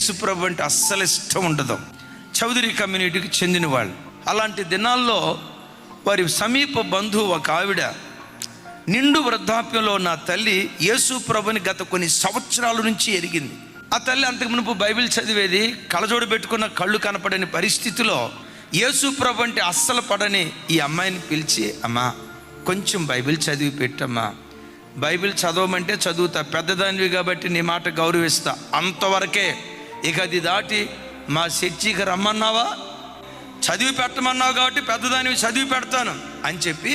యేసుప్రభు అంటే అస్సలు ఇష్టం ఉండదు. చౌదరి కమ్యూనిటీకి చెందిన వాళ్ళు. అలాంటి దినాల్లో వారి సమీప బంధువు ఒక ఆవిడ నిండు వృద్ధాప్యంలో ఉన్న తల్లి యేసుప్రభుని గత కొన్ని సంవత్సరాల నుంచి ఎరిగింది. ఆ తల్లి అంతకు మునుపు బైబిల్ చదివేది, కళ్ళజోడు పెట్టుకున్న కళ్ళు కనపడని పరిస్థితిలో యేసుప్రభు అంటే అస్సలు పడని ఈ అమ్మాయిని పిలిచి, అమ్మా కొంచెం బైబిల్ చదివి పెట్టమ్మా, బైబిల్ చదవమంటే చదువుతా, పెద్దదానివి కాబట్టి నీ మాట గౌరవిస్తా, అంతవరకే, ఇక అది దాటి మా చర్చికి రమ్మన్నావా, చదివి పెట్టమన్నావు కాబట్టి పెద్దదానివి చదివి పెడతాను అని చెప్పి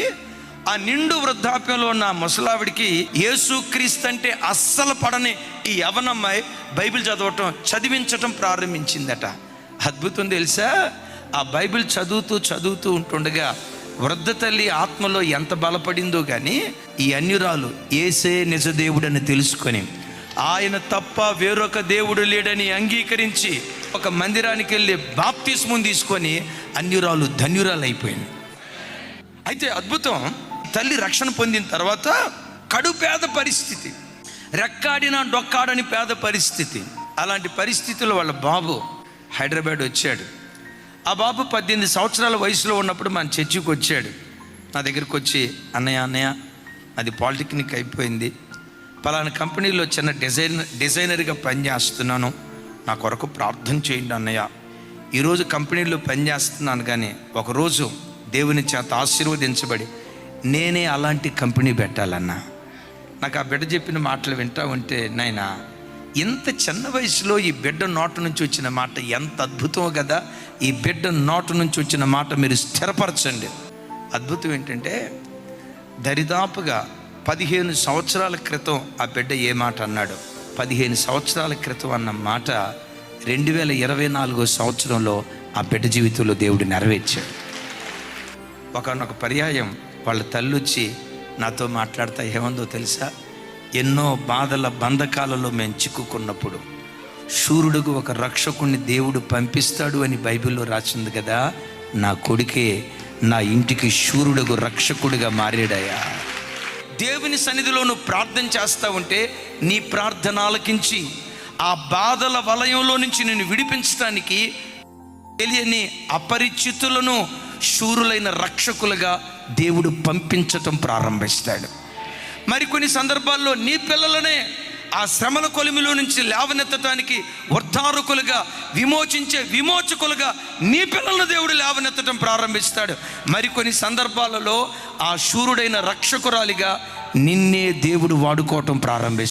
ఆ నిండు వృద్ధాప్యంలో ఉన్న ముసలావిడికి యేసుక్రీస్తు అంటే అస్సలు పడని ఈ యవనమ్మాయి బైబిల్ చదివించటం ప్రారంభించిందట. అద్భుతం తెలుసా? ఆ బైబిల్ చదువుతూ ఉంటుండగా వృద్ధ తల్లి ఆత్మలో ఎంత బలపడిందో కానీ ఈ అన్యురాలు యేసే నిజదేవుడని తెలుసుకొని ఆయన తప్ప వేరొక దేవుడు లేడని అంగీకరించి ఒక మందిరానికి వెళ్ళి బాప్తిస్మం తీసుకొని అన్యురాలు ధన్యురాలు అయిపోయింది. అయితే అద్భుతం, తల్లి రక్షణ పొందిన తర్వాత కడు పేద పరిస్థితి, రెక్కాడినా డొక్కాడని పేద పరిస్థితి. అలాంటి పరిస్థితుల్లో వాళ్ళ బాబు హైదరాబాద్ వచ్చాడు. ఆ బాబు 18 సంవత్సరాల వయసులో ఉన్నప్పుడు మన చర్చికి వచ్చాడు. నా దగ్గరికి వచ్చి, అన్నయ్య అది పాలిటెక్నిక్ అయిపోయింది, పలానా కంపెనీలో చిన్న డిజైనర్గా పనిచేస్తున్నాను, నా కొరకు ప్రార్థన చేయండి అన్నయ్య. ఈరోజు కంపెనీలో పనిచేస్తున్నాను, కానీ ఒకరోజు దేవుని చేత ఆశీర్వదించబడి నేనే అలాంటి కంపెనీ పెట్టాలన్నా. నాకు ఆ బిడ్డ చెప్పిన మాటలు వింటా ఉంటే, నాయనా ఇంత చిన్న వయసులో ఈ బిడ్డ నోట నుంచి వచ్చిన మాట ఎంత అద్భుతమో కదా, ఈ బిడ్డ నోట నుంచి వచ్చిన మాట మీరు స్థిరపరచండి. అద్భుతం ఏంటంటే దరిదాపుగా 15 సంవత్సరాల క్రితం ఆ బిడ్డ ఏ మాట అన్నాడు, 15 సంవత్సరాల క్రితం అన్న మాట 2024 సంవత్సరంలో ఆ బిడ్డ జీవితంలో దేవుడు నెరవేర్చాడు. ఒకనొక పర్యాయం వాళ్ళ తల్లి వచ్చి నాతో మాట్లాడతా ఏమందో తెలుసా, ఎన్నో బాధల బంధకాలలో మేము చిక్కుకున్నప్పుడు శూరుడుకు ఒక రక్షకుణ్ణి దేవుడు పంపిస్తాడు అని బైబిల్లో రాసింది కదా, నా కొడుకే నా ఇంటికి శూరుడుకు రక్షకుడిగా మారాడయ్యా. దేవుని సన్నిధిలో నువ్వు ప్రార్థన చేస్తా ఉంటే నీ ప్రార్థన ఆలకించి ఆ బాధల వలయంలో నుంచి నిన్ను విడిపించడానికి తెలియని అపరిచితులను శూరులైన రక్షకులుగా దేవుడు పంపించటం ప్రారంభిస్తాడు. మరికొన్ని సందర్భాల్లో నీ పిల్లలనే ఆ శ్రమల కొలిమిలో నుంచి లేవనెత్తడానికి ఉద్ధారకులుగా, విమోచించే విమోచకులుగా నీ పిల్లలను దేవుడు లేవనెత్తడం ప్రారంభిస్తాడు. మరికొన్ని సందర్భాలలో ఆ శూరుడైన రక్షకురాలిగా నిన్నే దేవుడు వాడుకోవటం ప్రారంభిస్తాడు.